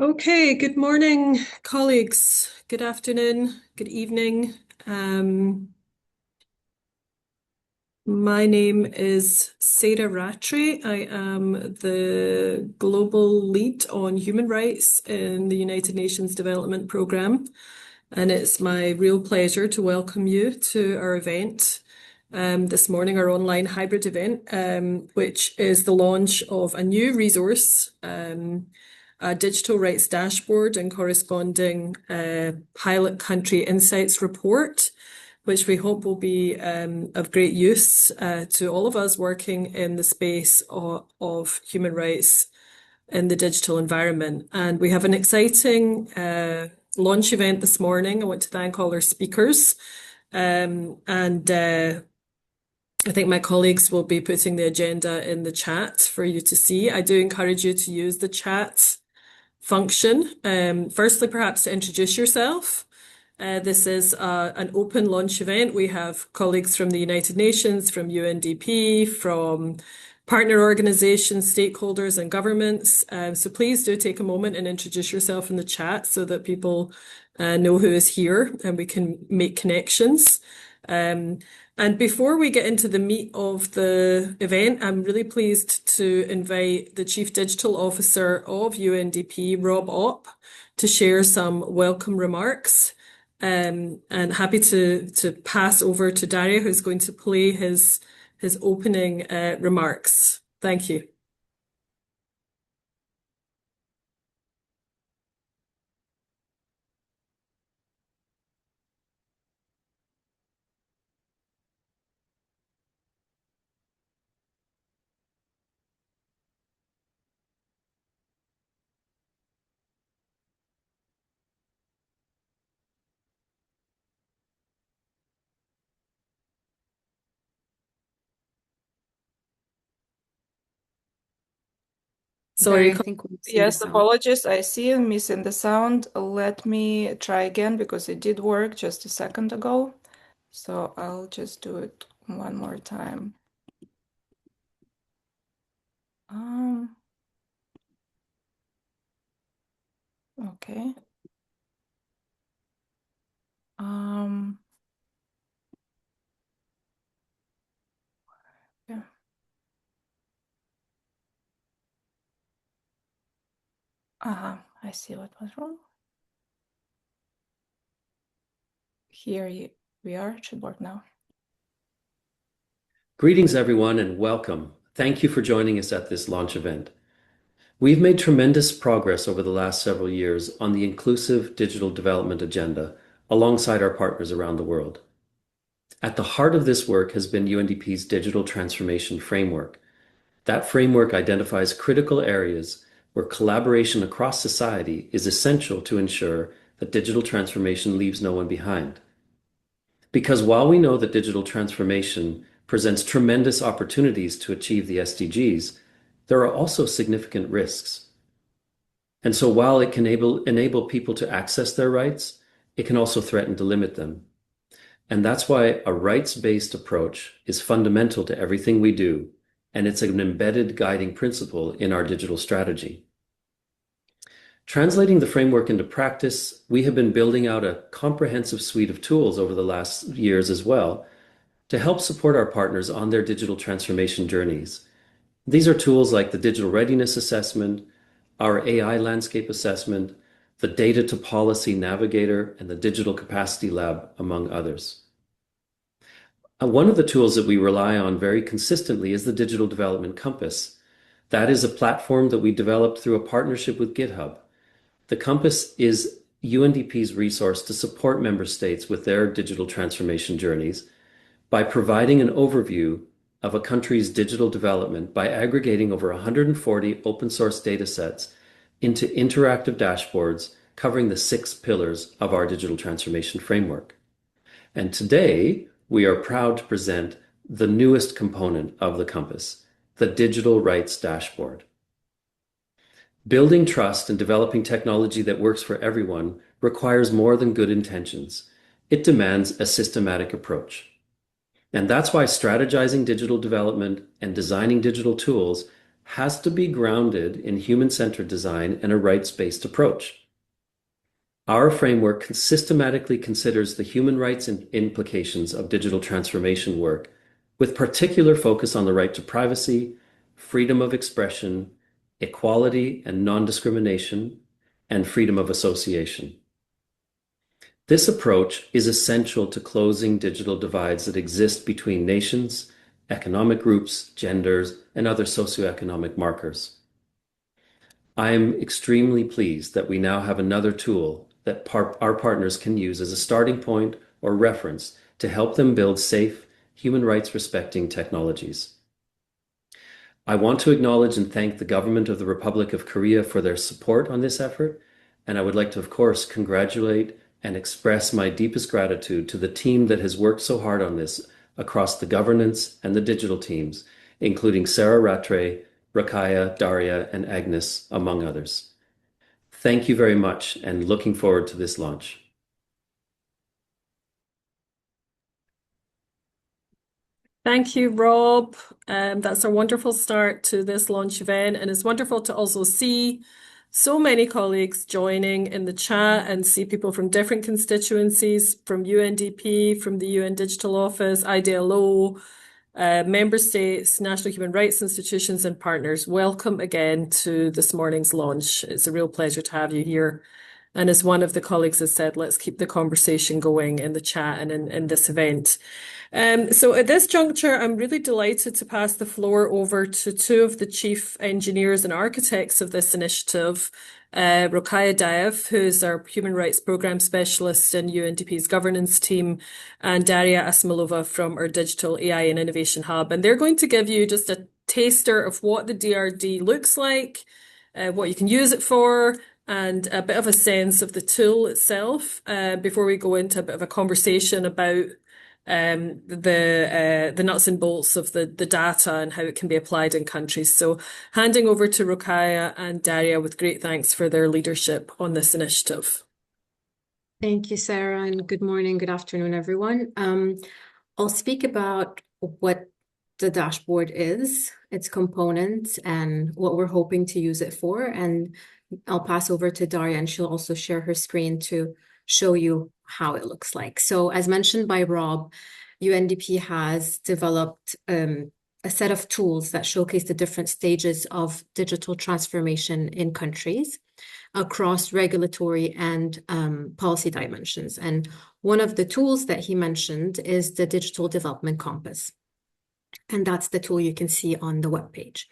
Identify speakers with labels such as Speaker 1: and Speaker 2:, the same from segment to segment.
Speaker 1: Okay, good morning, colleagues. Good afternoon, good evening. My name is Sarah Rattray. I am the global lead on human rights in the United Nations Development Programme, and it's my real pleasure to welcome you to our event this morning, our online hybrid event, which is the launch of a new resource, a digital rights dashboard and corresponding pilot country insights report, which we hope will be of great use to all of us working in the space of human rights in the digital environment. And we have an exciting launch event this morning. I want to thank all our speakers. And I think my colleagues will be putting the agenda in the chat for you to see. I do encourage you to use the chat function. Firstly, perhaps to introduce yourself. This is an open launch event. We have colleagues from the United Nations, from UNDP, from partner organizations, stakeholders, and governments. So please do take a moment and introduce yourself in the chat so that people know who is here and we can make connections. And before we get into the meat of the event, I'm really pleased to invite the Chief Digital Officer of UNDP, Rob Opp, to share some welcome remarks. And happy to pass over to Daria, who's going to play his opening remarks. Thank you. Sorry.
Speaker 2: I think we're missing the sound. Apologies. I see I'm missing the sound. Let me try again because it did work just a second ago. So I'll just do it one more time. Okay. Yeah. I see what was wrong. Here we are. It should work now.
Speaker 3: Greetings, everyone, and welcome. Thank you for joining us at this launch event. We've made tremendous progress over the last several years on the inclusive digital development agenda alongside our partners around the world. At the heart of this work has been UNDP's digital transformation framework. That framework identifies critical areas where collaboration across society is essential to ensure that digital transformation leaves no one behind. Because while we know that digital transformation presents tremendous opportunities to achieve the SDGs, there are also significant risks. And so while it can enable people to access their rights, it can also threaten to limit them. And that's why a rights-based approach is fundamental to everything we do, and it's an embedded guiding principle in our digital strategy. Translating the framework into practice, we have been building out a comprehensive suite of tools over the last years as well to help support our partners on their digital transformation journeys. These are tools like the Digital Readiness Assessment, our AI Landscape Assessment, the Data to Policy Navigator, and the Digital Capacity Lab, among others. One of the tools that we rely on very consistently is the Digital Development Compass. That is a platform that we developed through a partnership with GitHub. The Compass is UNDP's resource to support member states with their digital transformation journeys by providing an overview of a country's digital development by aggregating over 140 open source data sets into interactive dashboards covering the 6 pillars of our digital transformation framework. And today, we are proud to present the newest component of the Compass, the Digital Rights Dashboard. Building trust and developing technology that works for everyone requires more than good intentions. It demands a systematic approach. And that's why strategizing digital development and designing digital tools has to be grounded in human-centered design and a rights-based approach. Our framework systematically considers the human rights implications of digital transformation work, with particular focus on the right to privacy, freedom of expression, equality and non-discrimination, and freedom of association. This approach is essential to closing digital divides that exist between nations, economic groups, genders, and other socioeconomic markers. I am extremely pleased that we now have another tool that our partners can use as a starting point or reference to help them build safe, human rights respecting technologies. I want to acknowledge and thank the government of the Republic of Korea for their support on this effort, and I would like to, of course, congratulate and express my deepest gratitude to the team that has worked so hard on this across the governance and the digital teams, including Sarah Rattray, Rakaya, Daria, and Agnes, among others. Thank you very much, and looking forward to this launch.
Speaker 1: Thank you, Rob. That's a wonderful start to this launch event, and it's wonderful to also see so many colleagues joining in the chat and see people from different constituencies, from UNDP, from the UN Digital Office, IDLO, member states, national human rights institutions, and partners. Welcome again to this morning's launch. It's a real pleasure to have you here. And as one of the colleagues has said, let's keep the conversation going in the chat and in this event. So at this juncture, I'm really delighted to pass the floor over to two of the chief engineers and architects of this initiative, Rokaya Dayev, who's our Human Rights Programme Specialist in UNDP's governance team, and Daria Asmilova from our Digital AI and Innovation Hub. And they're going to give you just a taster of what the DRD looks like, what you can use it for, and a bit of a sense of the tool itself before we go into a bit of a conversation about the nuts and bolts of the data and how it can be applied in countries. So handing over to Rokaya and Daria with great thanks for their leadership on this initiative.
Speaker 4: Thank you, Sarah, and good morning, good afternoon, everyone. I'll speak about what the dashboard is, its components, and what we're hoping to use it for. And I'll pass over to Daria, and she'll also share her screen to show you how it looks like. So as mentioned by Rob, UNDP has developed a set of tools that showcase the different stages of digital transformation in countries across regulatory and policy dimensions. And one of the tools that he mentioned is the Digital Development Compass. And that's the tool you can see on the webpage.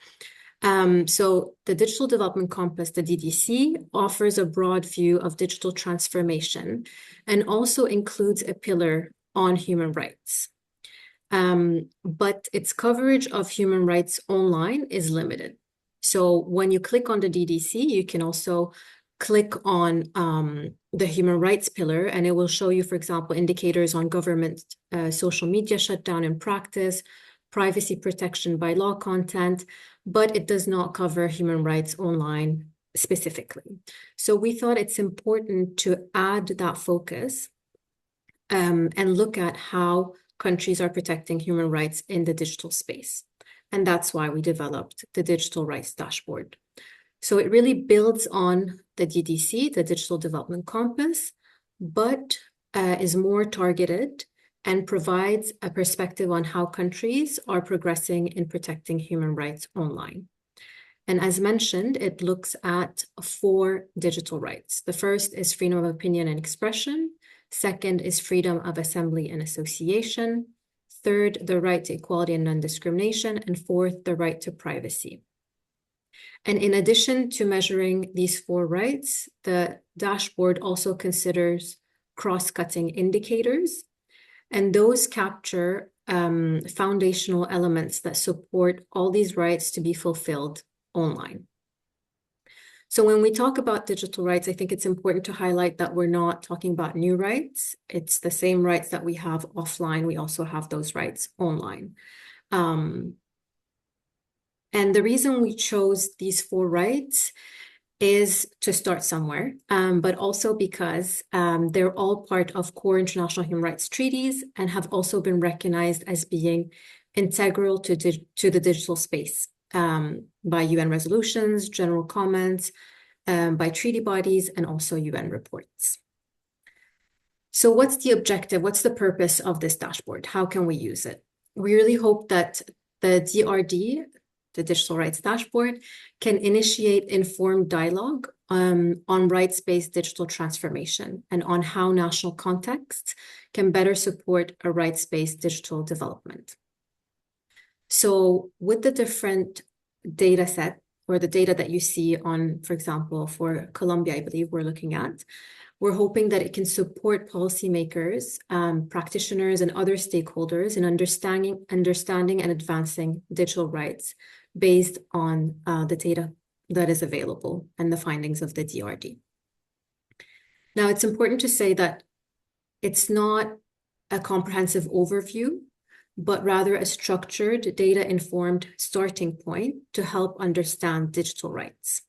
Speaker 4: So the Digital Development Compass, the DDC, offers a broad view of digital transformation and also includes a pillar on human rights. But its coverage of human rights online is limited. So when you click on the DDC, you can also click on the human rights pillar, and it will show you, for example, indicators on government social media shutdown in practice, privacy protection by law content, but it does not cover human rights online specifically. So we thought it's important to add that focus and look at how countries are protecting human rights in the digital space. And that's why we developed the Digital Rights Dashboard. So it really builds on the DDC, the Digital Development Compass, but is more targeted and provides a perspective on how countries are progressing in protecting human rights online. And as mentioned, it looks at 4 digital rights. The first is freedom of opinion and expression. Second is freedom of assembly and association. Third, the right to equality and non-discrimination. And fourth, the right to privacy. And in addition to measuring these 4 rights, the dashboard also considers cross-cutting indicators. And those capture foundational elements that support all these rights to be fulfilled online. So when we talk about digital rights, I think it's important to highlight that we're not talking about new rights. It's the same rights that we have offline. We also have those rights online. And the reason we chose these 4 rights is to start somewhere, but also because they're all part of core international human rights treaties and have also been recognized as being integral to the digital space. by UN resolutions, general comments, by treaty bodies, and also UN reports. So what's the objective? What's the purpose of this dashboard? How can we use it? We really hope that the DRD, the Digital Rights Dashboard, can initiate informed dialogue on rights-based digital transformation and on how national contexts can better support a rights-based digital development. So with the different data set or the data that you see on, for example, for Colombia, I believe we're looking at, we're hoping that it can support policymakers, practitioners, and other stakeholders in understanding and advancing digital rights based on the data that is available and the findings of the DRD. Now, it's important to say that it's not a comprehensive overview, but rather a structured, data-informed starting point to help understand digital rights.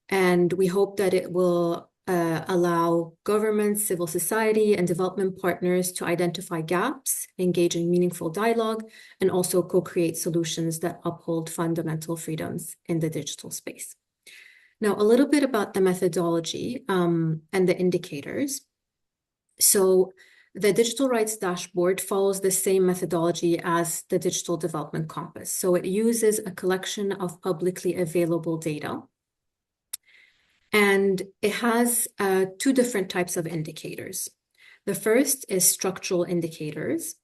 Speaker 4: And we hope that it will allow governments, civil society, and development partners to identify gaps, engage in meaningful dialogue, and also co-create solutions that uphold fundamental freedoms in the digital space. Now, a little bit about the methodology and the indicators. So the Digital Rights Dashboard follows the same methodology as the Digital Development Compass. So it uses a collection of publicly available data. And it has two different types of indicators. The first is structural indicators.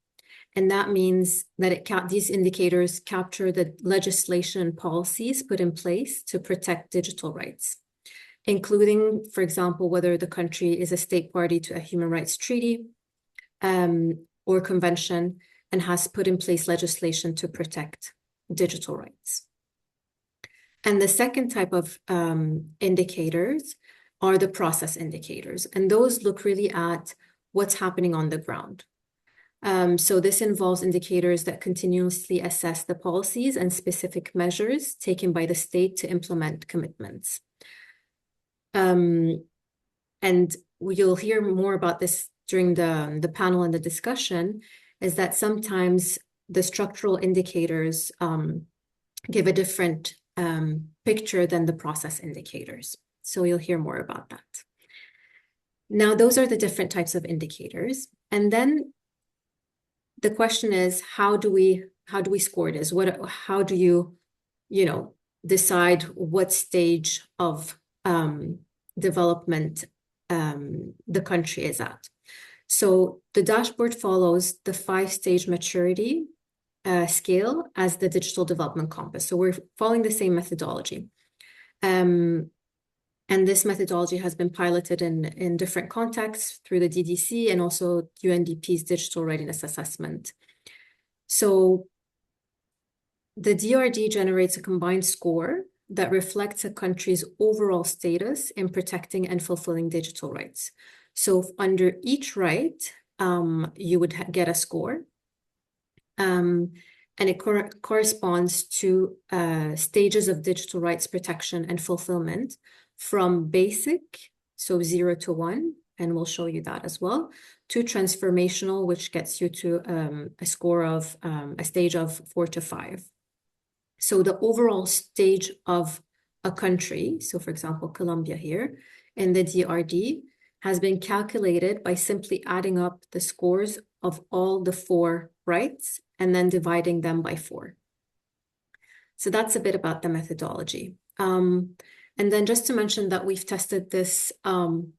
Speaker 4: And that means that these indicators capture the legislation and policies put in place to protect digital rights, including, for example, whether the country is a state party to a human rights treaty or convention and has put in place legislation to protect digital rights. And the second type of indicators are the process indicators. And those look really at what's happening on the ground. So this involves indicators that continuously assess the policies and specific measures taken by the state to implement commitments. And you'll hear more about this during the panel and the discussion, is that sometimes the structural indicators give a different picture than the process indicators. So you'll hear more about that. Now, those are the different types of indicators. And then the question is, how do we score this? How do you decide what stage of development the country is at? So the dashboard follows the 5-stage maturity scale as the Digital Development Compass. So we're following the same methodology. And this methodology has been piloted in different contexts through the DDC and also UNDP's Digital Readiness Assessment. So the DRD generates a combined score that reflects a country's overall status in protecting and fulfilling digital rights. So under each right, you would get a score. And it corresponds to stages of digital rights protection and fulfillment from basic, so 0 to 1, and we'll show you that as well, to transformational, which gets you to a score of a stage of 4 to 5. So the overall stage of a country, so for example, Colombia here, in the DRD, has been calculated by simply adding up the scores of all the 4 rights and then dividing them by 4. So that's a bit about the methodology. And then just to mention that we've tested this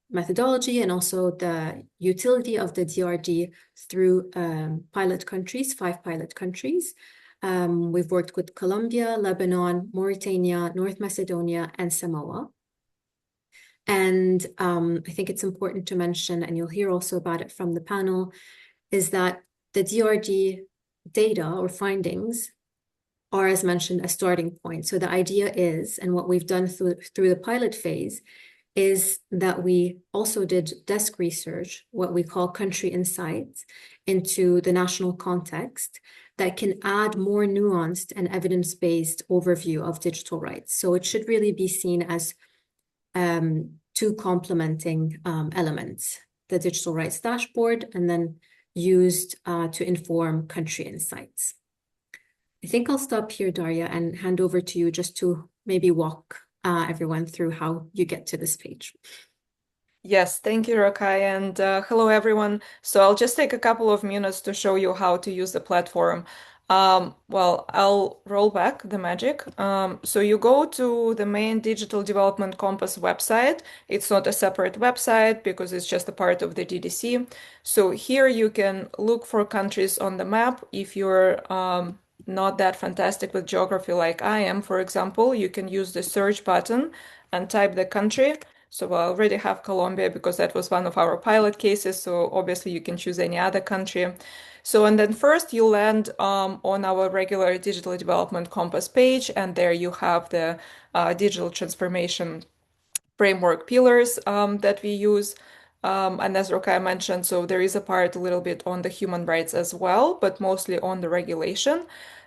Speaker 4: methodology and also the utility of the DRD through pilot countries, 5 pilot countries. We've worked with Colombia, Lebanon, Mauritania, North Macedonia, and Samoa. And I think it's important to mention, and you'll hear also about it from the panel, is that the DRD data or findings are, as mentioned, a starting point. So the idea is, and what we've done through the pilot phase, is that we also did desk research, what we call country insights, into the national context that can add more nuanced and evidence-based overview of digital rights. So it should really be seen as 2 complementing elements, the Digital Rights Dashboard, and then used to inform country insights. I think I'll stop here, Daria, and hand over to you just to maybe walk everyone through how you get to this page.
Speaker 2: Yes, thank you, Rakai, and hello, everyone. So I'll just take a couple of minutes to show you how to use the platform. Well, I'll roll back the magic. So you go to the main Digital Development Compass website. It's not a separate website because it's just a part of the DDC. So here you can look for countries on the map. If you're not that fantastic with geography like I am, for example, you can use the search button and type the country. So I already have Colombia because that was one of our pilot cases. So obviously you can choose any other country. So, and then first you land on our regular digital development compass page, and there you have the digital transformation framework pillars that we use. And as Rokai mentioned, so there is a part a little bit on the human rights as well, but mostly on the regulation.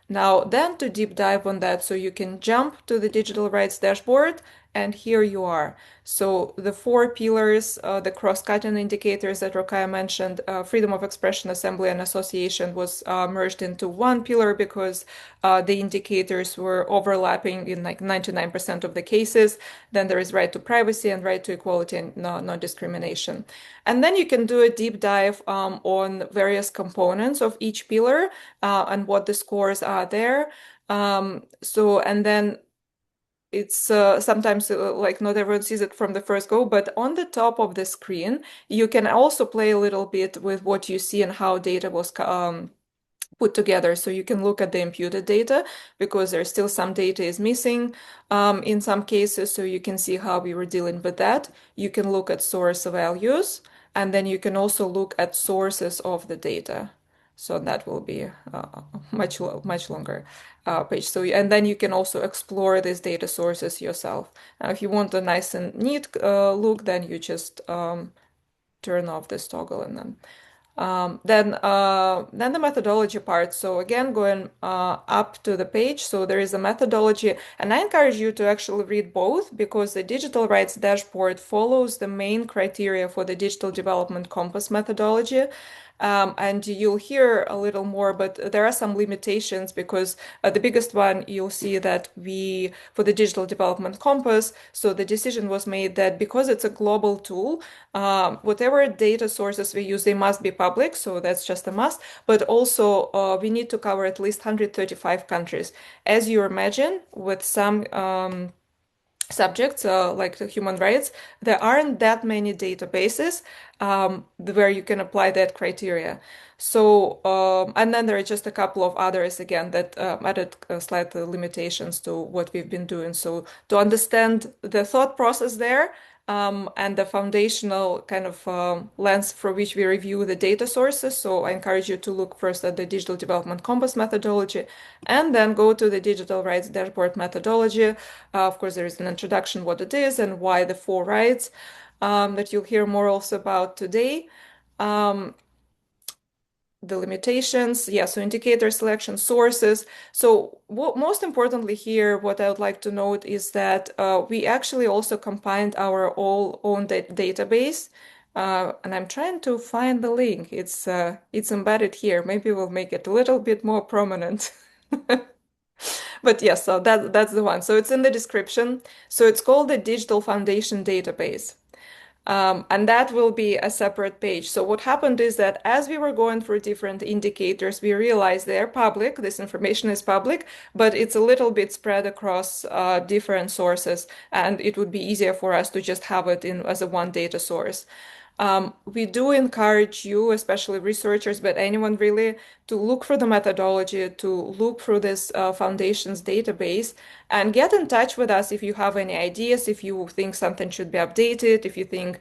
Speaker 2: Now, then to deep dive on that, so you can jump to the digital rights dashboard, and here you are. So the four pillars, the cross-cutting indicators that Rokai mentioned, freedom of expression, assembly, and association was merged into one pillar because the indicators were overlapping in like 99% of the cases. Then there is right to privacy and right to equality and non-discrimination. And then you can do a deep dive on various components of each pillar and what the scores are there. And then it's sometimes like not everyone sees it from the first go, but on the top of the screen, you can also play a little bit with what you see and how data was put together. So you can look at the imputed data because there's still some data is missing in some cases. So you can see how we were dealing with that. You can look at source values, and then you can also look at sources of the data. So that will be much longer page. So, and then you can also explore these data sources yourself. Now, if you want a nice and neat look, then you just turn off this toggle and then the methodology part. So again, going up to the page, so there is a methodology, and I encourage you to actually read both because the digital rights dashboard follows the main criteria for the digital development compass methodology. And you'll hear a little more, but there are some limitations because the biggest one, you'll see that for the digital development compass, so the decision was made that because it's a global tool, whatever data sources we use, they must be public, so that's just a must, but also we need to cover at least 135 countries. As you imagine, with some subjects like the human rights, there aren't that many databases where you can apply that criteria. So, and then there are just a couple of others again that added slight limitations to what we've been doing. So to understand the thought process there, and the foundational kind of lens for which we review the data sources. So I encourage you to look first at the digital development compass methodology and then go to the digital rights dashboard methodology. Of course, there is an introduction, what it is and why the four rights that you'll hear more also about today. The limitations, yeah, so indicator selection, sources. So most importantly here, what I would like to note is that we actually also combined our own database. And I'm trying to find the link. It's embedded here. Maybe we'll make it a little bit more prominent. But yes, so that's the one. So it's in the description. So it's called the Digital Foundation Database. And that will be a separate page. So what happened is that as we were going through different indicators, we realized they're public, this information is public, but it's a little bit spread across different sources, and it would be easier for us to just have it in as a one data source. We do encourage you, especially researchers, but anyone really, to look for the methodology, to look through this foundations database and get in touch with us if you have any ideas, if you think something should be updated, if you think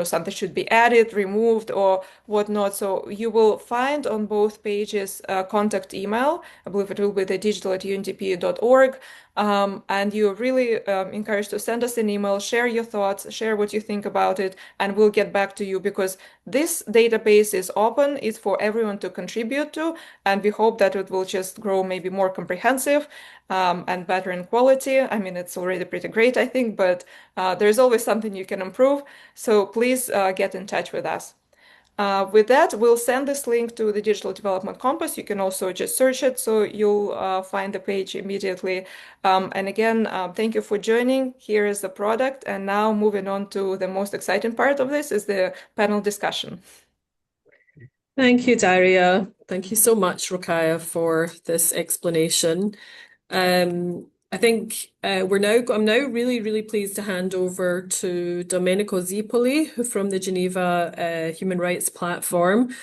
Speaker 2: something should be added, removed, or whatnot. So you will find on both pages a contact email. I believe it will be the digital@undp.org. And you're really encouraged to send us an email, share your thoughts, share what you think about it, and we'll get back to you because this database is open, it's for everyone to contribute to, and we hope that it will just grow maybe more comprehensive and better in quality. I mean, it's already pretty great, I think, but there's always something you can improve. So please get in touch with us. With that, we'll send this link to the Digital Development Compass. You can also just search it, so you'll find the page immediately. And again, thank you for joining. Here is the product. And now moving on to the most exciting part of this is the panel discussion.
Speaker 1: Thank you, Daria. Thank you so much, Rokaya, for this explanation. I think I'm now really, really pleased to hand over to Domenico Zipoli, who from the Geneva Human Rights Platform.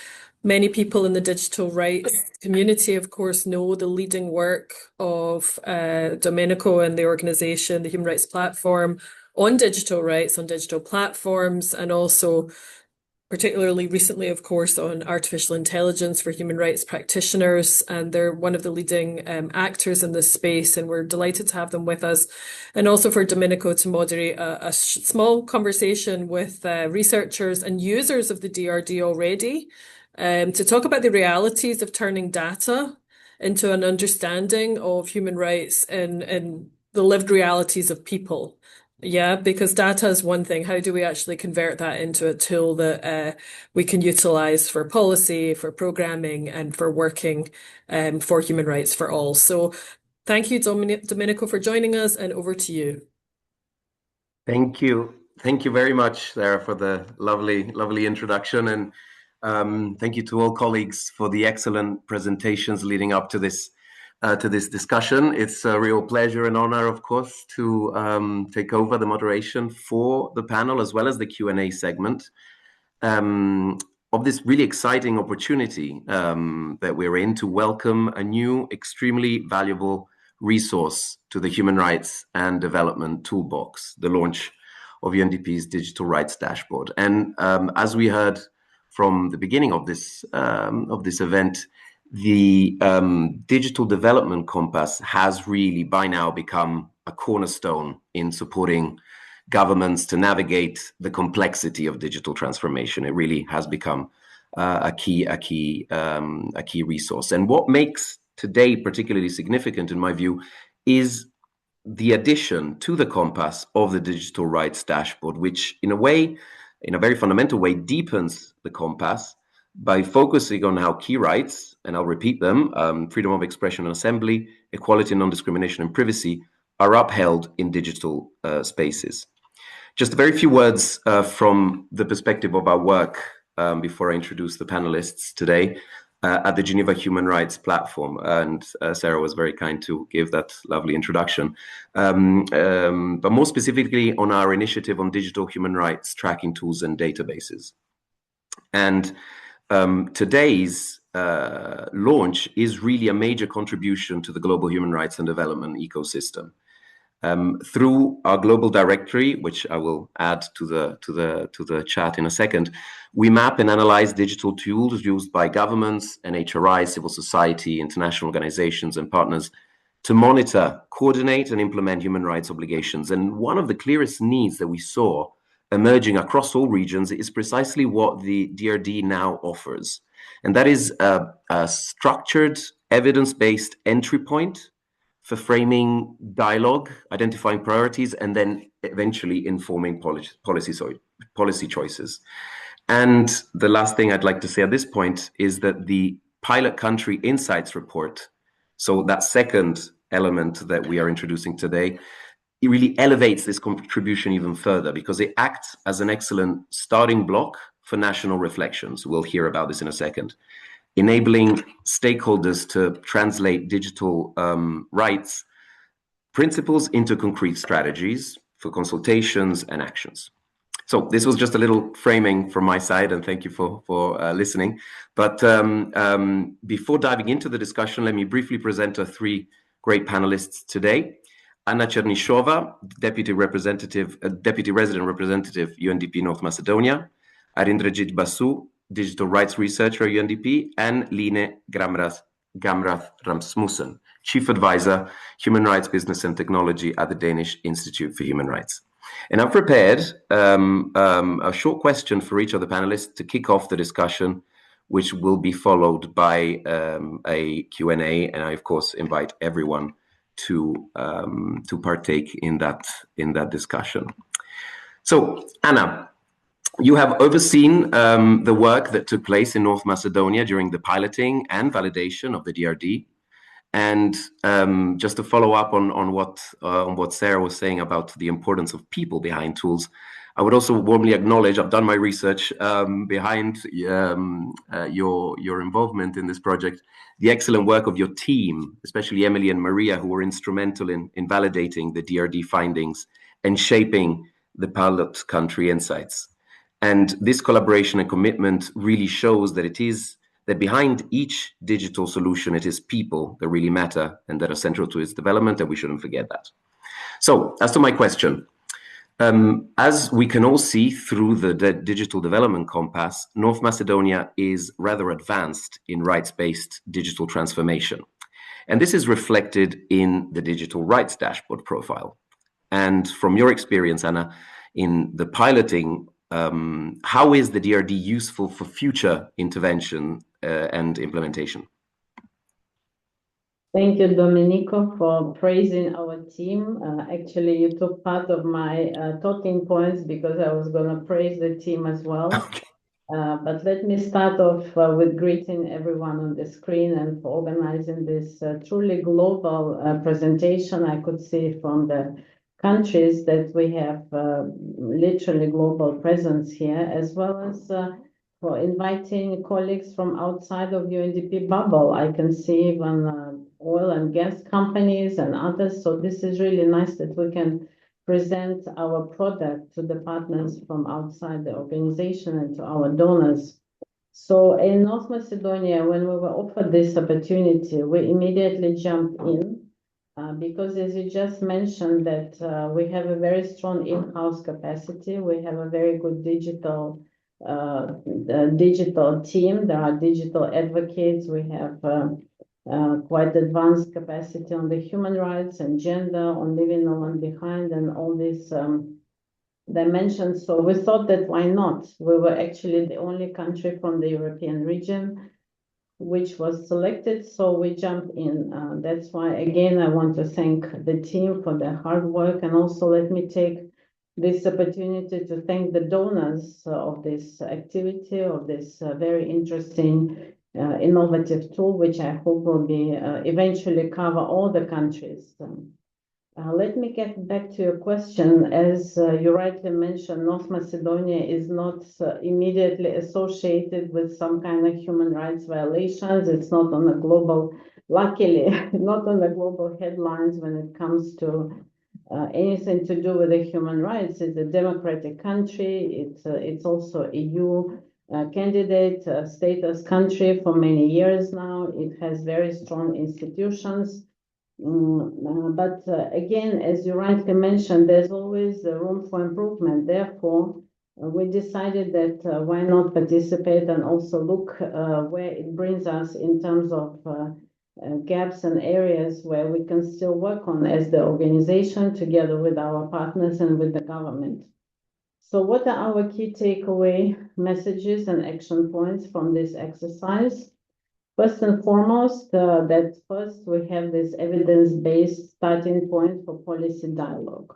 Speaker 1: Many people in the digital rights community, of course, know the leading work of Domenico and the organization, the Human Rights Platform, on digital rights, on digital platforms, and also particularly recently, of course, on artificial intelligence for human rights practitioners. And they're one of the leading actors in this space, and we're delighted to have them with us. And also for Domenico to moderate a small conversation with researchers and users of the DRD already, to talk about the realities of turning data into an understanding of human rights and the lived realities of people. Yeah, because data is one thing. How do we actually convert that into a tool that we can utilize for policy, for programming, and for working for human rights for all? So thank you, Domenico, for joining us, and over to you.
Speaker 5: Thank you. Thank you very much, Sarah, for the lovely introduction. And thank you to all colleagues for the excellent presentations leading up to this discussion. It's a real pleasure and honor, of course, to take over the moderation for the panel as well as the Q&A segment of this really exciting opportunity that we're in to welcome a new, extremely valuable resource to the Human Rights and Development Toolbox, the launch of UNDP's Digital Rights Dashboard. And as we heard from the beginning of this event, the Digital Development Compass has really by now become a cornerstone in supporting governments to navigate the complexity of digital transformation. It really has become a key resource. And what makes today particularly significant, in my view, is the addition to the Compass of the Digital Rights Dashboard, which in a very fundamental way, deepens the Compass by focusing on how key rights, and I'll repeat them, freedom of expression and assembly, equality, non-discrimination, and privacy, are upheld in digital spaces. Just a very few words from the perspective of our work before I introduce the panelists today at the Geneva Human Rights Platform. And Sarah was very kind to give that lovely introduction. But more specifically on our initiative on digital human rights tracking tools and databases. And today's launch is really a major contribution to the global human rights and development ecosystem. Through our global directory, which I will add to the chat in a second, we map and analyze digital tools used by governments, NHRI, civil society, international organizations, and partners to monitor, coordinate, and implement human rights obligations. And one of the clearest needs that we saw emerging across all regions is precisely what the DRD now offers. And that is a structured, evidence-based entry point for framing dialogue, identifying priorities, and then eventually informing policy choices. And the last thing I'd like to say at this point is that the Pilot Country Insights Report, so that second element that we are introducing today, it really elevates this contribution even further because it acts as an excellent starting block for national reflections. We'll hear about this in a second. Enabling stakeholders to translate digital rights principles into concrete strategies for consultations and actions. So this was just a little framing from my side, and thank you for listening. But before diving into the discussion, let me briefly present our three great panelists today. Anna Chernishova, Deputy Resident Representative, UNDP North Macedonia, Arindrajit Basu, Digital Rights Researcher, UNDP, and Line Gamrath Ramsmussen, Chief Advisor, Human Rights Business and Technology at the Danish Institute for Human Rights. And I've prepared a short question for each of the panelists to kick off the discussion, which will be followed by a Q&A, and I, of course, invite everyone to partake in that discussion. So, Anna, You have overseen the work that took place in North Macedonia during the piloting and validation of the DRD. And just to follow up on what Sarah was saying about the importance of people behind tools, I would also warmly acknowledge I've done my research behind your involvement in this project, the excellent work of your team, especially Emily and Maria, who were instrumental in validating the DRD findings and shaping the pilot country insights. And this collaboration and commitment really shows that that behind each digital solution, it is people that really matter and that are central to its development, and we shouldn't forget that. So, as to my question, as we can all see through the Digital Development Compass, North Macedonia is rather advanced in rights-based digital transformation. And this is reflected in the Digital Rights Dashboard profile. And from your experience, Anna, in the piloting, how is the DRD useful for future intervention and implementation?
Speaker 6: Thank you, Domenico, for praising our team. Actually, you took part of my talking points because I was going to praise the team as well.
Speaker 5: Okay.
Speaker 6: But let me start off with greeting everyone on the screen and for organizing this truly global presentation. I could see from the countries that we have literally global presence here, as well as for inviting colleagues from outside of UNDP bubble. I can see even oil and gas companies and others. So this is really nice that we can present our product to the partners from outside the organization and to our donors. So in North Macedonia, when we were offered this opportunity, we immediately jumped in because, as you just mentioned, that we have a very strong in-house capacity. We have a very good digital team. There are digital advocates. We have quite advanced capacity on the human rights and gender, on leaving no one behind, and all these dimensions. So we thought that why not? We were actually the only country from the European region which was selected, so we jumped in. That's why, again, I want to thank the team for their hard work, and also let me take this opportunity to thank the donors of this activity, of this very interesting innovative tool, which I hope will be eventually cover all the countries. Let me get back to your question. As you rightly mentioned, North Macedonia is not immediately associated with some kind of human rights violations. It's not on the global, luckily, not on the global headlines when it comes to anything to do with the human rights. It's a democratic country. It's also EU candidate status country for many years now. It has very strong institutions. But again, as you rightly mentioned, there's always room for improvement. Therefore, we decided that why not participate and also look where it brings us in terms of gaps and areas where we can still work on as the organization together with our partners and with the government. So what are our key takeaway messages and action points from this exercise? First and foremost, that first we have this evidence-based starting point for policy dialogue.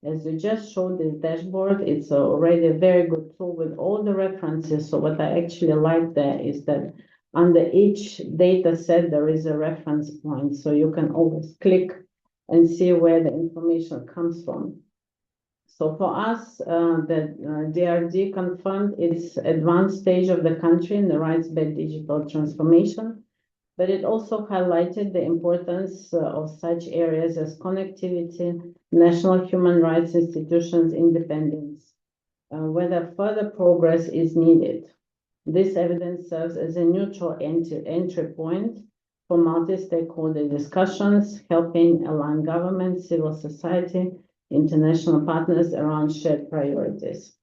Speaker 6: As you just showed this dashboard, it's already a very good tool with all the references. So what I actually like there is that under each data set, there is a reference point. So you can always click and see where the information comes from. So for us, the DRD confirmed its advanced stage of the country in the rights-based digital transformation, but it also highlighted the importance of such areas as connectivity, national human rights institutions' independence, whether further progress is needed. This evidence serves as a neutral entry point for multi-stakeholder discussions, helping align government, civil society, international partners around shared priorities.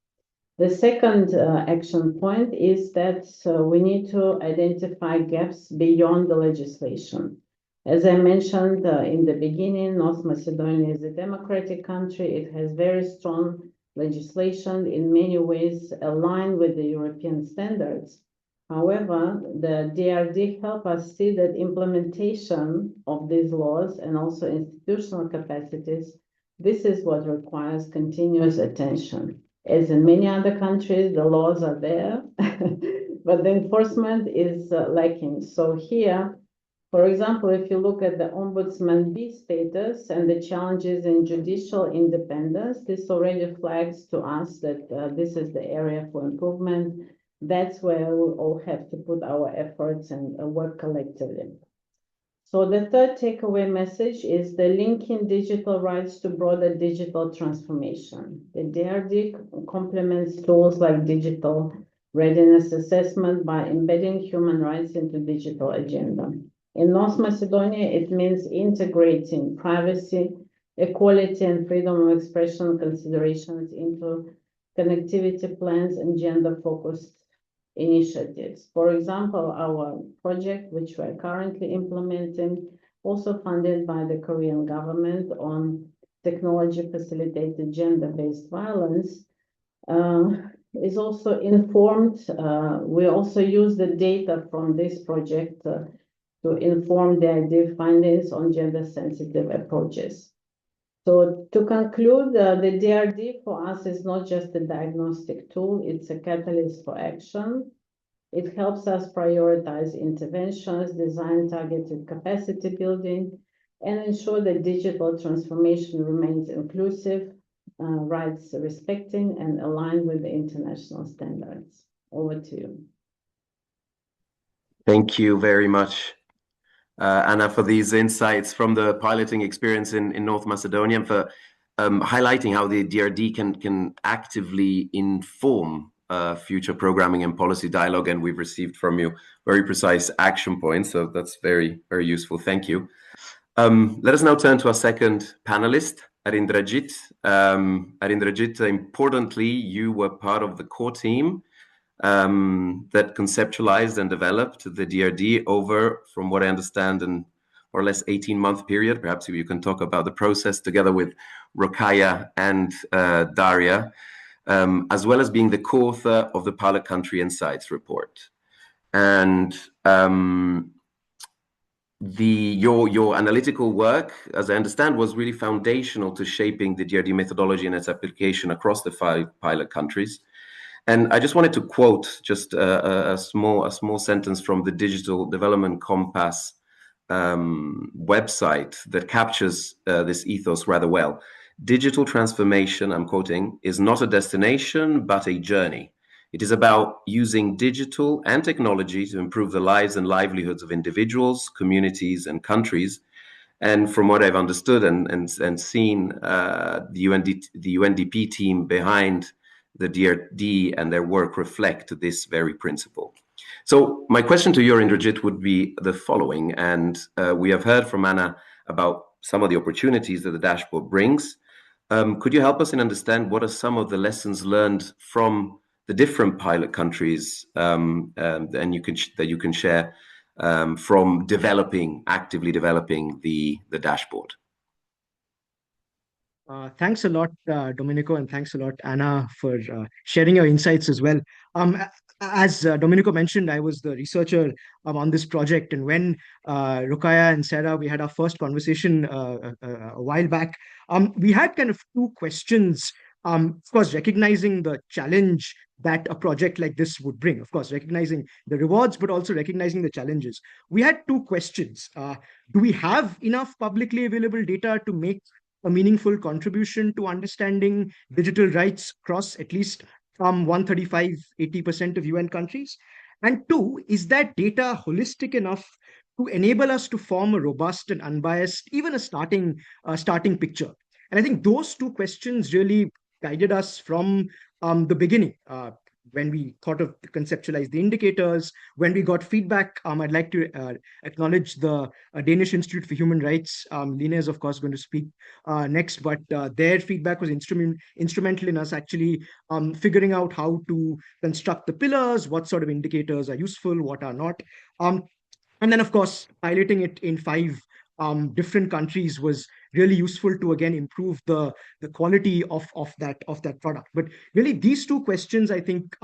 Speaker 6: The second action point is that we need to identify gaps beyond the legislation. As I mentioned in the beginning, North Macedonia is a democratic country. It has very strong legislation, in many ways aligned with the European standards. However, the DRD help us see that implementation of these laws and also institutional capacities, this is what requires continuous attention. As in many other countries, the laws are there, but the enforcement is lacking. So here, for example, if you look at the Ombudsman B status and the challenges in judicial independence, this already flags to us that this is the area for improvement. That's where we all have to put our efforts and work collectively. So the third takeaway message is the linking digital rights to broader digital transformation. The DRD complements tools like digital readiness assessment by embedding human rights into digital agenda. In North Macedonia, it means integrating privacy, equality, and freedom of expression considerations into connectivity plans and gender-focused initiatives. For example, our project, which we're currently implementing, also funded by the Korean government on technology-facilitated gender-based violence, is also informed. We also use the data from this project to inform the idea findings on gender-sensitive approaches. So to conclude, the DRD for us is not just a diagnostic tool, it's a catalyst for action. It helps us prioritize interventions, design targeted capacity building, and ensure that digital transformation remains inclusive, rights respecting, and aligned with the international standards. Over to you.
Speaker 5: Thank you very much, Anna, for these insights from the piloting experience in North Macedonia, and for highlighting how the DRD can actively inform future programming and policy dialogue. And we've received from you very precise action points, so that's very, very useful. Thank you. Let us now turn to our second panelist, Arindrajit. Arindrajit, importantly, you were part of the core team that conceptualized and developed the DRD over, from what I understand, an more or less 18-month period. Perhaps you can talk about the process together with Rokaya and Daria, as well as being the co-author of the Pilot Country Insights report. And your analytical work, as I understand, was really foundational to shaping the DRD methodology and its application across the 5 pilot countries. And I just wanted to quote just a small sentence from the Digital Development Compass website that captures this ethos rather well. Digital transformation, I'm quoting, is not a destination, but a journey. It is about using digital and technology to improve the lives and livelihoods of individuals, communities, and countries. And from what I've understood and seen, the UNDP team behind the DRD and their work reflect this very principle. So my question to you, Indrajit, would be the following. And we have heard from Anna about some of the opportunities that the dashboard brings. Could you help us in understand what are some of the lessons learned from the different pilot countries and you can share from actively developing the dashboard?
Speaker 7: Thanks a lot, Domenico, and thanks a lot, Anna, for sharing your insights as well. As Domenico mentioned, I was the researcher on this project, and when Rokaya and Sarah, we had our first conversation a while back, we had kind of 2 questions. Of course, recognizing the challenge that a project like this would bring, of course, recognizing the rewards, but also recognizing the challenges. We had 2 questions. Do we have enough publicly available data to make a meaningful contribution to understanding digital rights across at least from 135, 80% of UN countries? And 2, is that data holistic enough to enable us to form a robust and unbiased, even a starting picture? And I think those 2 questions really guided us from the beginning. When we thought of conceptualize the indicators, when we got feedback, I'd like to acknowledge the Danish Institute for Human Rights. Lina is, of course, going to speak next, but their feedback was instrumental in us actually figuring out how to construct the pillars, what sort of indicators are useful, what are not. And then, of course, piloting it in 5 different countries was really useful to again improve the quality of that product. But really, these 2 questions, I think,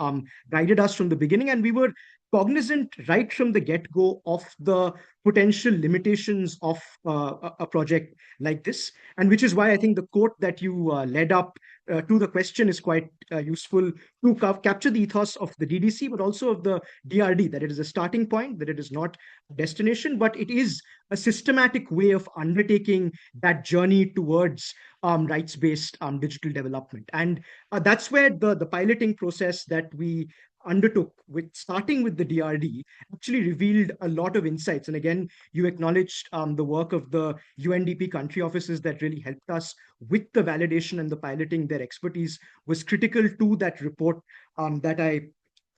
Speaker 7: guided us from the beginning, and we were cognizant right from the get-go of the potential limitations of a project like this, and which is why I think the quote that you led up to the question is quite useful to capture the ethos of the DDC, but also of the DRD, that it is a starting point, that it is not a destination, but it is a systematic way of undertaking that journey towards rights-based digital development. And that's where the piloting process that we undertook, with starting with the DRD, actually revealed a lot of insights. And again, you acknowledged the work of the UNDP country offices that really helped us with the validation and the piloting. Their expertise was critical to that report that I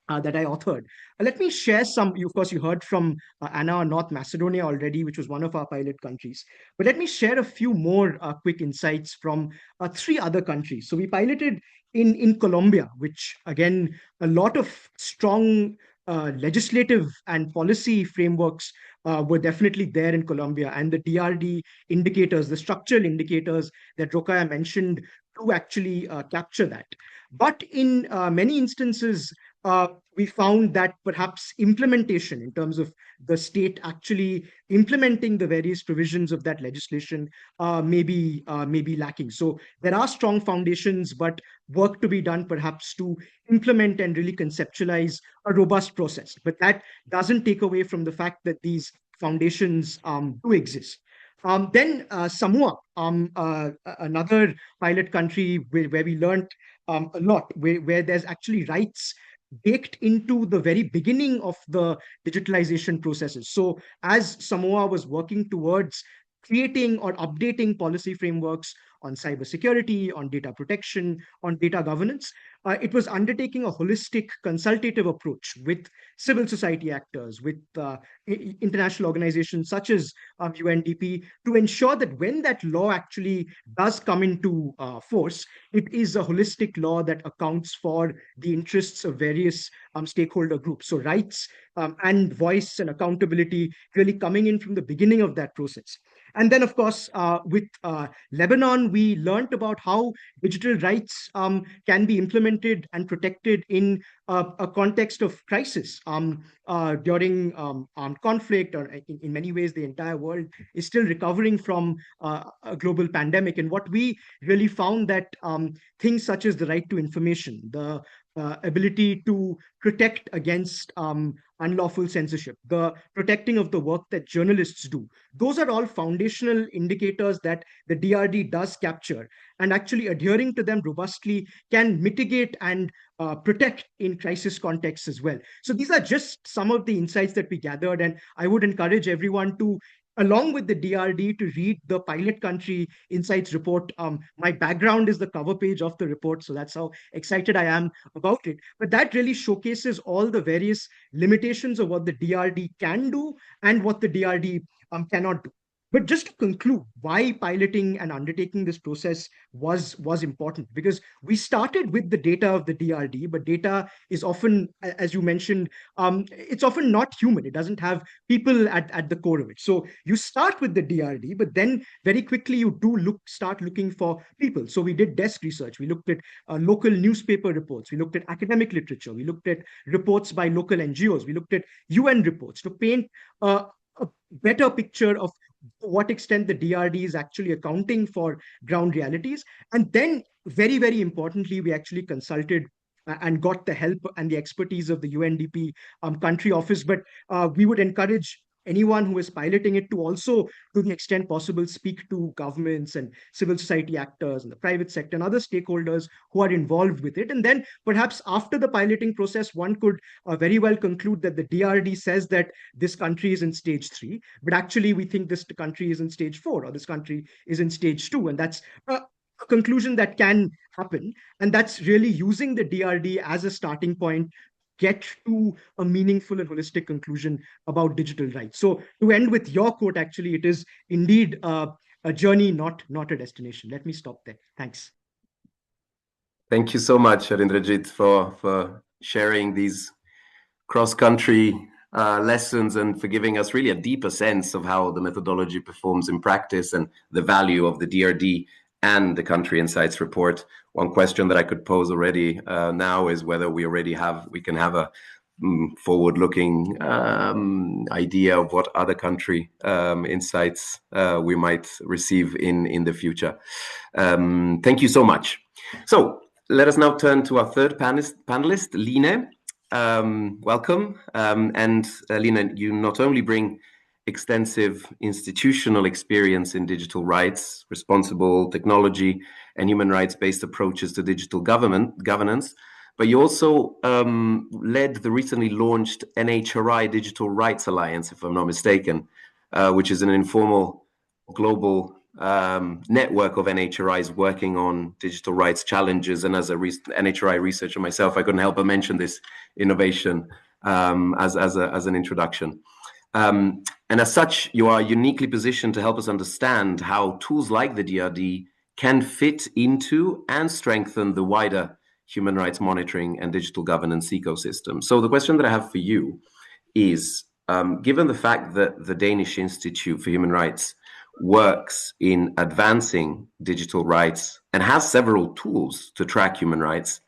Speaker 7: authored. Let me share some. Of course, you heard from Anna on North Macedonia already, which was one of our pilot countries. But let me share a few more quick insights from 3 other countries. So we piloted in Colombia, which again, a lot of strong legislative and policy frameworks were definitely there in Colombia. And the DRD indicators, the structural indicators that Rokhaya mentioned, to actually capture that. But in many instances, we found that perhaps implementation, in terms of the state actually implementing the various provisions of that legislation, may be lacking. So there are strong foundations, but work to be done perhaps to implement and really conceptualize a robust process. But that doesn't take away from the fact that these foundations do exist. Then Samoa, another pilot country where we learned a lot, where there's actually rights baked into the very beginning of the digitalization processes. So as Samoa was working towards creating or updating policy frameworks on cybersecurity, on data protection, on data governance, it was undertaking a holistic consultative approach with civil society actors, with international organizations such as UNDP, to ensure that when that law actually does come into force, it is a holistic law that accounts for the interests of various stakeholder groups. So rights and voice and accountability really coming in from the beginning of that process. And then, of course, with Lebanon, we learned about how digital rights can be implemented and protected in a context of crisis. During armed conflict, or in many ways, the entire world is still recovering from a global pandemic. And what we really found that things such as the right to information, the ability to protect against unlawful censorship, the protecting of the work that journalists do, those are all foundational indicators that the DRD does capture, and actually adhering to them robustly can mitigate and protect in crisis contexts as well. So these are just some of the insights that we gathered, and I would encourage everyone to, along with the DRD, to read the pilot country insights report. My background is the cover page of the report, so that's how excited I am about it. But that really showcases all the various limitations of what the DRD can do and what the DRD cannot do. But just to conclude, why piloting and undertaking this process was important, because we started with the data of the DRD, but data is often, as you mentioned, it's often not human. It doesn't have people at the core of it. So you start with the DRD, but then very quickly you do start looking for people. So we did desk research. We looked at local newspaper reports. We looked at academic literature. We looked at reports by local NGOs. We looked at UN reports to paint a better picture of what extent the DRD is actually accounting for ground realities. And then, very, very importantly, we actually consulted and got the help and the expertise of the UNDP country office. But we would encourage anyone who is piloting it to also, to the extent possible, speak to governments and civil society actors and the private sector and other stakeholders who are involved with it. And then perhaps after the piloting process, one could very well conclude that the DRD says that this country is in stage 3, but actually we think this country is in stage 4, or this country is in stage 2. And that's a conclusion that can happen. And that's really using the DRD as a starting point, get to a meaningful and holistic conclusion about digital rights. So to end with your quote, actually, it is indeed a journey, not a destination. Let me stop there. Thanks.
Speaker 5: Thank you so much, Harindrajit, for sharing these cross-country lessons and for giving us really a deeper sense of how the methodology performs in practice and the value of the DRD and the country insights report. One question that I could pose already now is whether we can have a forward-looking idea of what other country insights we might receive in the future. Thank you so much. So let us now turn to our third panelist, Line. Welcome. Line, you not only bring extensive institutional experience in digital rights, responsible technology, and human rights-based approaches to digital governance, but you also led the recently launched NHRI Digital Rights Alliance, if I'm not mistaken, which is an informal global network of NHRIs working on digital rights challenges. And as a NHRI researcher myself, I couldn't help but mention this innovation as an introduction. And as such, you are uniquely positioned to help us understand how tools like the DRD can fit into and strengthen the wider human rights monitoring and digital governance ecosystem. So the question that I have for you is, given the fact that the Danish Institute for Human Rights works in advancing digital rights and has several tools to track human rights,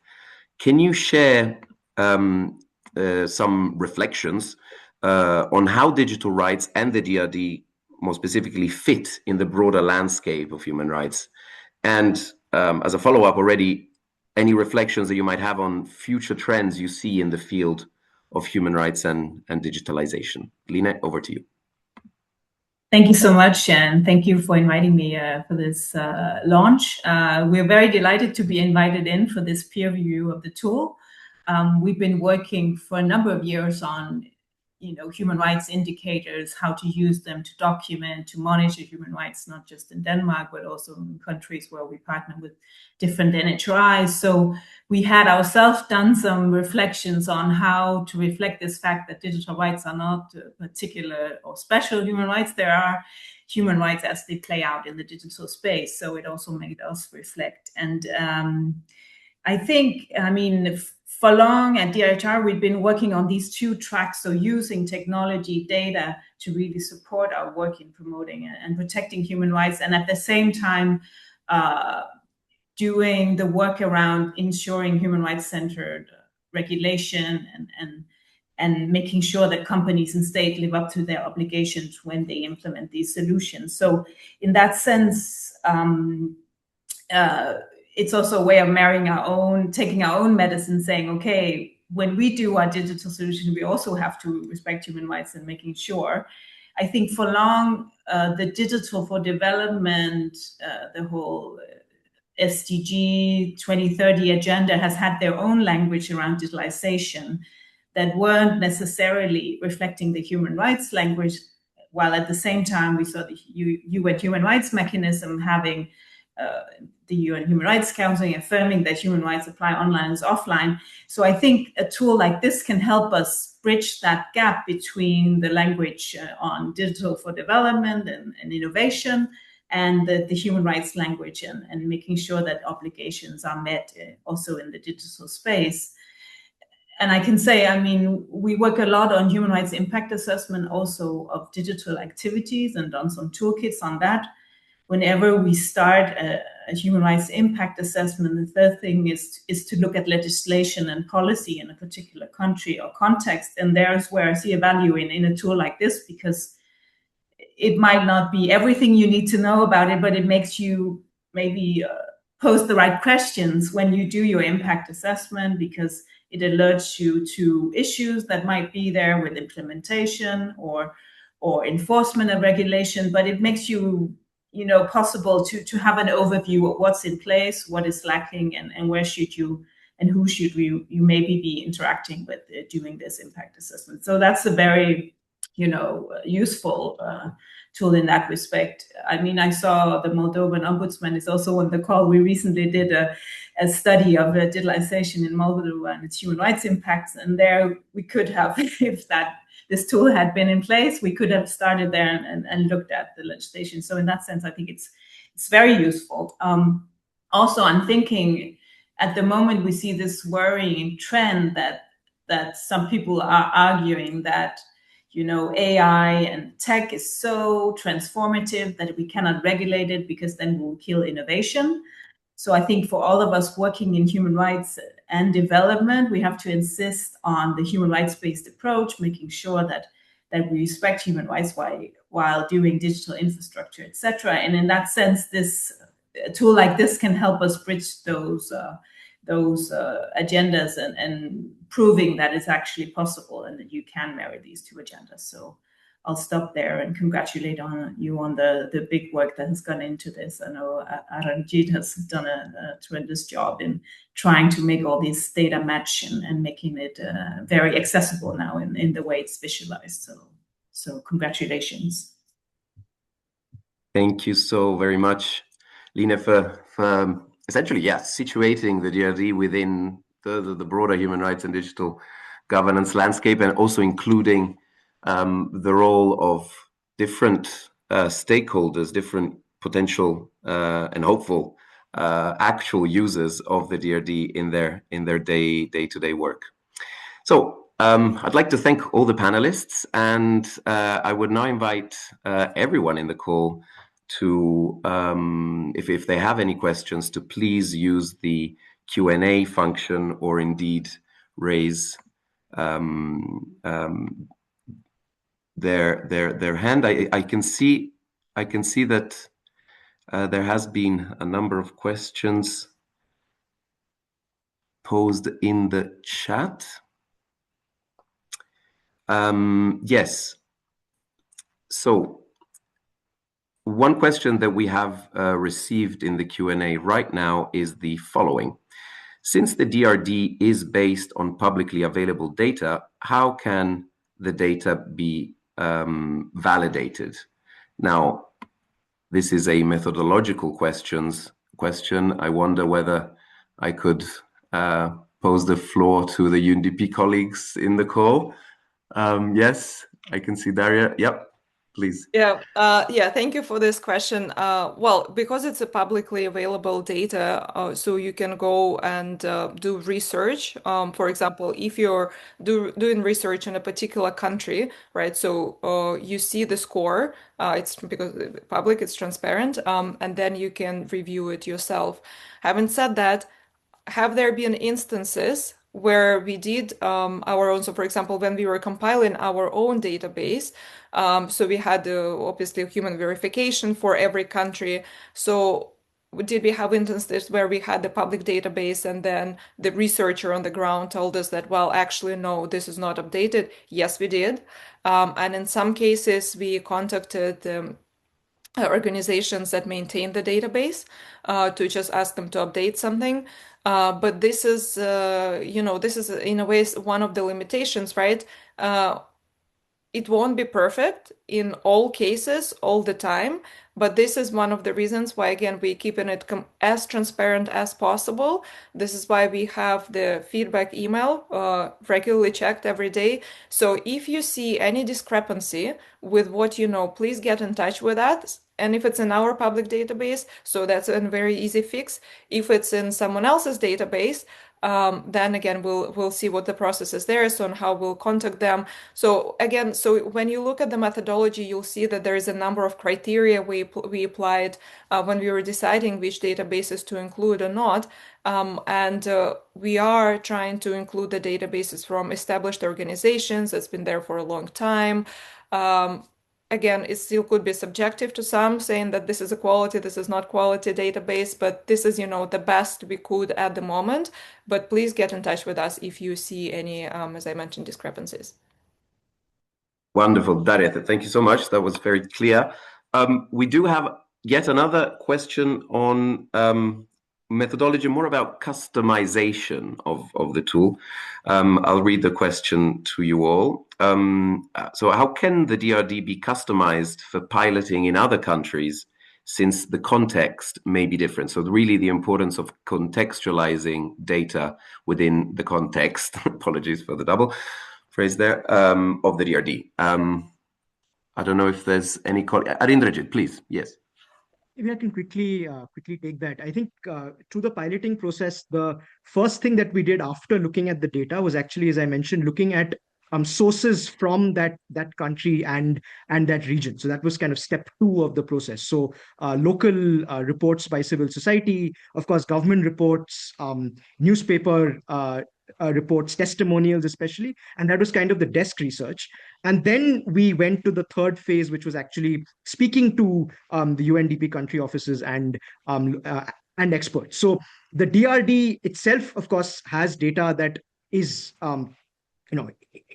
Speaker 5: can you share some reflections on how digital rights and the DRD more specifically fit in the broader landscape of human rights? And as a follow-up already, any reflections that you might have on future trends you see in the field of human rights and digitalization? Line, over to you.
Speaker 8: Thank you so much, and thank you for inviting me for this launch. We're very delighted to be invited in for this peer review of the tool. We've been working for a number of years on human rights indicators, how to use them to document, to monitor human rights, not just in Denmark, but also in countries where we partner with different NHRIs. So we had ourselves done some reflections on how to reflect this fact that digital rights are not particular or special human rights. There are human rights as they play out in the digital space. So it also made us reflect. And I think, for long at DRHR, we've been working on these two tracks. So using technology data to really support our work in promoting and protecting human rights. And at the same time, doing the work around ensuring human rights centered regulation and making sure that companies and state live up to their obligations when they implement these solutions. So in that sense, it's also a way of taking our own medicine, saying, okay, when we do our digital solution, we also have to respect human rights and making sure. I think for long, the Digital for Development, the whole SDG 2030 agenda has had their own language around digitalization that weren't necessarily reflecting the human rights language, while at the same time we saw the UN Human Rights Mechanism having the UN Human Rights Council affirming that human rights apply online as offline. So I think a tool like this can help us bridge that gap between the language on digital for development and innovation and the human rights language and making sure that obligations are met also in the digital space. And I can say, we work a lot on human rights impact assessment also of digital activities and done some toolkits on that. Whenever we start a human rights impact assessment, the third thing is to look at legislation and policy in a particular country or context. And there's where I see a value in a tool like this, because it might not be everything you need to know about it, but it makes you maybe pose the right questions when you do your impact assessment, because it alerts you to issues that might be there with implementation or enforcement of regulation, but it makes you possible to have an overview of what's in place, what is lacking, and where should you and who should you maybe be interacting with doing this impact assessment. So that's a very, useful tool in that respect. I saw the Moldovan Ombudsman is also on the call. We recently did a study of digitalization in Moldova and its human rights impacts, and there we could have, if this tool had been in place, we could have started there and looked at the legislation. So in that sense, I think it's very useful. Also, I'm thinking at the moment we see this worrying trend that some people are arguing that AI and tech is so transformative that we cannot regulate it because then we'll kill innovation. So I think for all of us working in human rights and development, we have to insist on the human rights-based approach, making sure that we respect human rights while doing digital infrastructure, etc. And in that sense, this a tool like this can help us bridge those agendas and proving that it's actually possible and that you can marry these two agendas. So I'll stop there and congratulate you on the big work that has gone into this. I know Aranjit has done a tremendous job in trying to make all these data match and making it very accessible now in the way it's visualized. So congratulations.
Speaker 5: Thank you so very much, Lina, for essentially, situating the DRD within the broader human rights and digital governance landscape, and also including the role of different stakeholders, different potential and hopeful actual users of the DRD in their day-to-day work. So I'd like to thank all the panelists, and I would now invite everyone in the call to, if they have any questions, to please use the Q&A function or indeed raise their hand. I can see that there has been a number of questions posed in the chat. Yes. So one question that we have received in the Q&A right now is the following. Since the DRD is based on publicly available data, how can the data be validated? Now, this is a methodological question. I wonder whether I could pose the floor to the UNDP colleagues in the call. Yes, I can see Daria. Yep, please.
Speaker 2: Yeah, thank you for this question. Well, because it's a publicly available data, so you can go and do research. For example, if you're doing research in a particular country, right? So you see the score, it's because it's public, it's transparent, and then you can review it yourself. Having said that, have there been instances where we did our own, so for example, when we were compiling our own database, so we had obviously human verification for every country. So did we have instances where we had the public database and then the researcher on the ground told us that, well, actually, no, this is not updated? Yes, we did. And in some cases, we contacted organizations that maintain the database to just ask them to update something. But this is, this is in a way one of the limitations, right? It won't be perfect in all cases all the time, but this is one of the reasons why, again, we're keeping it as transparent as possible. This is why we have the feedback email regularly checked every day. So if you see any discrepancy with what you know, please get in touch with us. And if it's in our public database, so that's a very easy fix. If it's in someone else's database, then again, we'll see what the process is there, so and how we'll contact them. So again, so when you look at the methodology, you'll see that there is a number of criteria we applied when we were deciding which databases to include or not. And we are trying to include the databases from established organizations that's been there for a long time. Again, it still could be subjective to some, saying that this is a quality, this is not quality database, but this is, the best we could at the moment. But please get in touch with us if you see any, as I mentioned, discrepancies.
Speaker 5: Wonderful, Daria. Thank you so much. That was very clear. We do have yet another question on methodology, more about customization of the tool. I'll read the question to you all. So how can the DRD be customized for piloting in other countries, since the context may be different? So really the importance of contextualizing data within the context, apologies for the double phrase there, of the DRD. I don't know if there's any... Arindrajit, please. Yes.
Speaker 7: Maybe I can quickly take that. I think through the piloting process, the first thing that we did after looking at the data was actually, as I mentioned, looking at sources from that country and that region. So that was kind of step 2 of the process. So local reports by civil society, of course, government reports, newspaper reports, testimonials especially, and that was kind of the desk research. And then we went to the third phase, which was actually speaking to the UNDP country offices and experts. So the DRD itself, of course, has data that is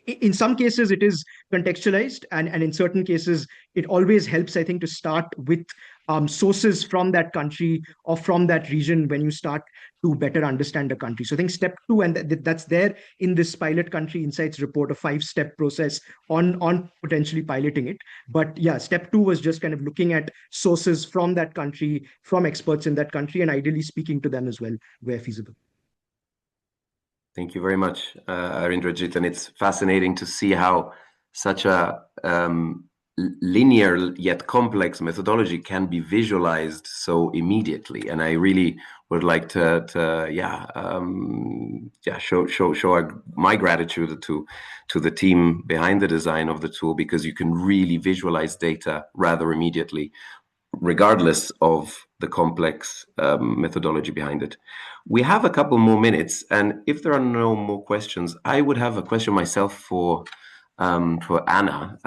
Speaker 7: in some cases it is contextualized, and in certain cases it always helps, I think, to start with sources from that country or from that region when you start to better understand the country. So I think step two, and that's there in this pilot country insights report, a 5-step process on potentially piloting it. But yeah, step two was just kind of looking at sources from that country, from experts in that country, and ideally speaking to them as well where feasible.
Speaker 5: Thank you very much, Arindrajit. And it's fascinating to see how such a linear yet complex methodology can be visualized so immediately. And I really would like to show my gratitude to the team behind the design of the tool, because you can really visualize data rather immediately, regardless of the complex methodology behind it. We have a couple more minutes, and if there are no more questions, I would have a question myself for Anna.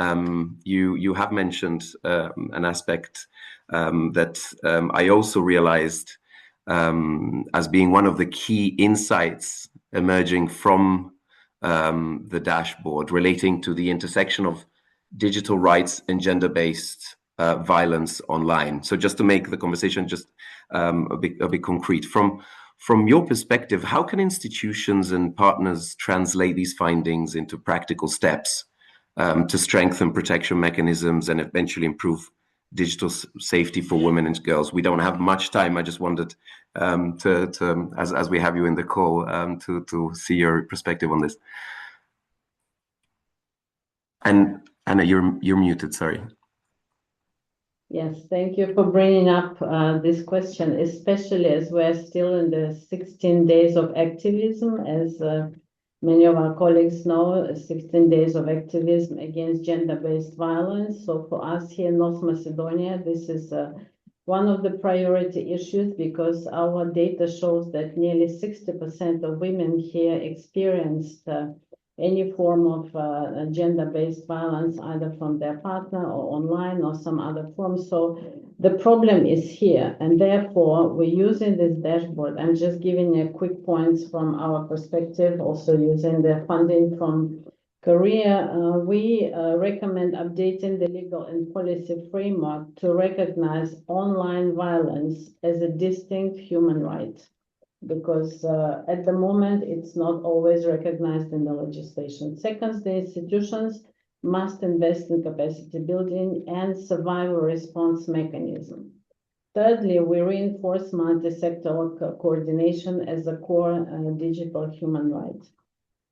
Speaker 5: You have mentioned an aspect that I also realized as being one of the key insights emerging from the dashboard, relating to the intersection of digital rights and gender-based violence online. So just to make the conversation just a bit concrete, from your perspective, how can institutions and partners translate these findings into practical steps to strengthen protection mechanisms and eventually improve digital safety for women and girls? We don't have much time. I just wanted to as we have you in the call, to see your perspective on this. And Anna, you're muted. Sorry.
Speaker 6: Yes, thank you for bringing up this question, especially as we're still in the 16 days of activism. As many of our colleagues know, 16 days of activism against gender-based violence. So for us here in North Macedonia, this is one of the priority issues, because our data shows that nearly 60% of women here experienced any form of gender-based violence, either from their partner or online or some other form. So the problem is here, and therefore we're using this dashboard. I'm just giving you quick points from our perspective, also using the funding from Korea. We recommend updating the legal and policy framework to recognize online violence as a distinct human right, because at the moment it's not always recognized in the legislation. Second, the institutions must invest in capacity building and survival response mechanism. Thirdly, we reinforce multi-sectoral coordination as a core digital human right.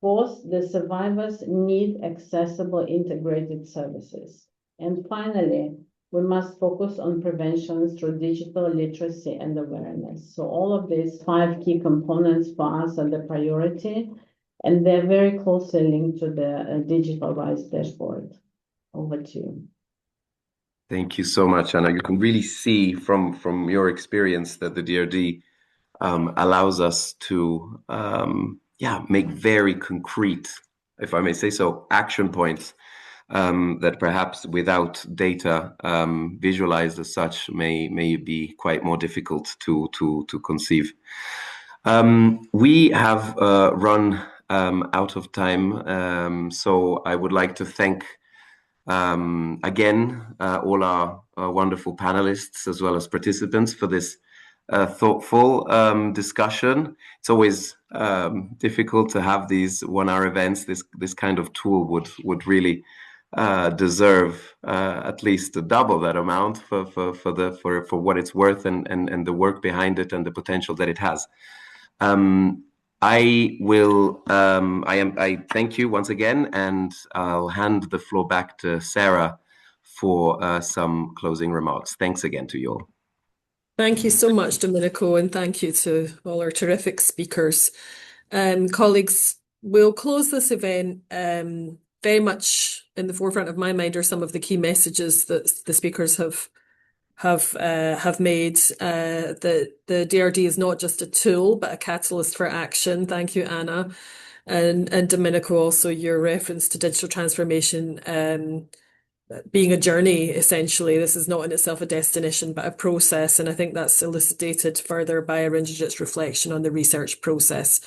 Speaker 6: Fourth, the survivors need accessible integrated services. And finally, we must focus on prevention through digital literacy and awareness. So all of these 5 key components for us are the priority, and they're very closely linked to the digital rights dashboard. Over to you.
Speaker 5: Thank you so much, Anna. You can really see from your experience that the DRD allows us to make very concrete, if I may say so, action points that perhaps without data visualized as such may be quite more difficult to conceive. We have run out of time, so I would like to thank again all our wonderful panelists as well as participants for this thoughtful discussion. It's always difficult to have these 1-hour events. This kind of tool would really deserve at least double that amount for what it's worth and the work behind it and the potential that it has. I thank you once again, and I'll hand the floor back to Sarah for some closing remarks. Thanks again to you all.
Speaker 1: Thank you so much, Domenico, and thank you to all our terrific speakers. Colleagues, we'll close this event. Very much in the forefront of my mind are some of the key messages that the speakers have made. The DRD is not just a tool, but a catalyst for action. Thank you, Anna. And Domenico, also your reference to digital transformation being a journey, essentially. This is not in itself a destination, but a process. And I think that's elucidated further by Arinjit's reflection on the research process.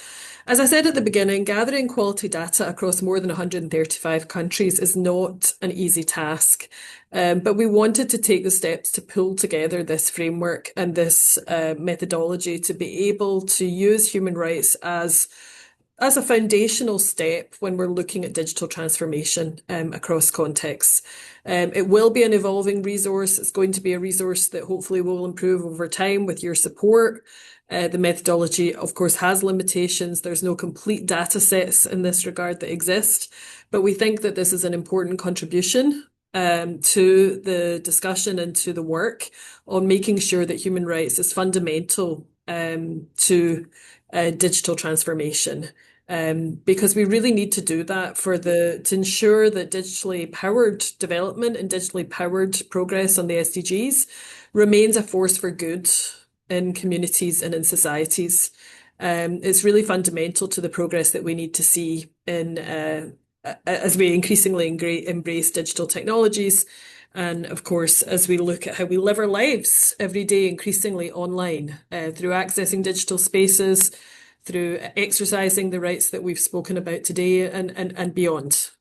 Speaker 1: As I said at the beginning, gathering quality data across more than 135 countries is not an easy task. But we wanted to take the steps to pull together this framework and this methodology to be able to use human rights as a foundational step when we're looking at digital transformation across contexts. It will be an evolving resource. It's going to be a resource that hopefully will improve over time with your support. The methodology, of course, has limitations. There's no complete data sets in this regard that exist, but we think that this is an important contribution to the discussion and to the work on making sure that human rights is fundamental to digital transformation. Because we really need to do that to ensure that digitally powered development and digitally powered progress on the SDGs remains a force for good in communities and in societies. It's really fundamental to the progress that we need to see as we increasingly embrace digital technologies. And of course, as we look at how we live our lives every day, increasingly online, through accessing digital spaces, through exercising the rights that we've spoken about today and beyond.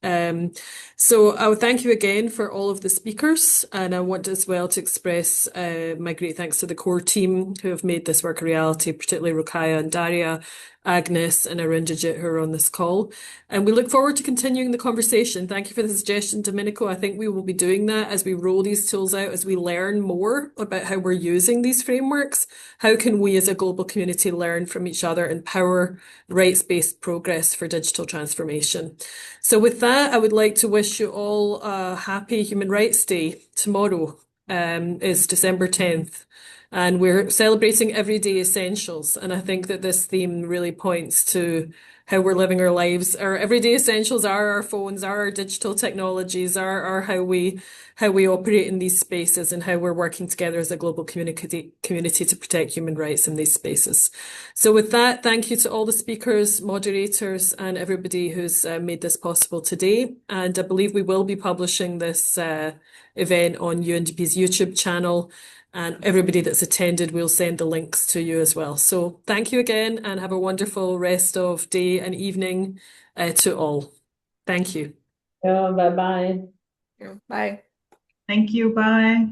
Speaker 1: So I would thank you again for all of the speakers, and I want as well to express my great thanks to the core team who have made this work a reality, particularly Rukaya and Daria, Agnes and Arinjit, who are on this call. And we look forward to continuing the conversation. Thank you for the suggestion, Domenico. I think we will be doing that as we roll these tools out, as we learn more about how we're using these frameworks. How can we as a global community learn from each other and power rights-based progress for digital transformation? So with that, I would like to wish you all a happy Human Rights Day. Tomorrow is December 10th. And we're celebrating everyday essentials. And I think that this theme really points to how we're living our lives. Our everyday essentials are our phones, are our digital technologies, are how we operate in these spaces and how we're working together as a global community to protect human rights in these spaces. So with that, thank you to all the speakers, moderators, and everybody who's made this possible today. And I believe we will be publishing this event on UNDP's YouTube channel. And everybody that's attended, we'll send the links to you as well. So thank you again and have a wonderful rest of day and evening to all. Thank you.
Speaker 6: Bye-bye.
Speaker 2: Bye.
Speaker 8: Thank you. Bye.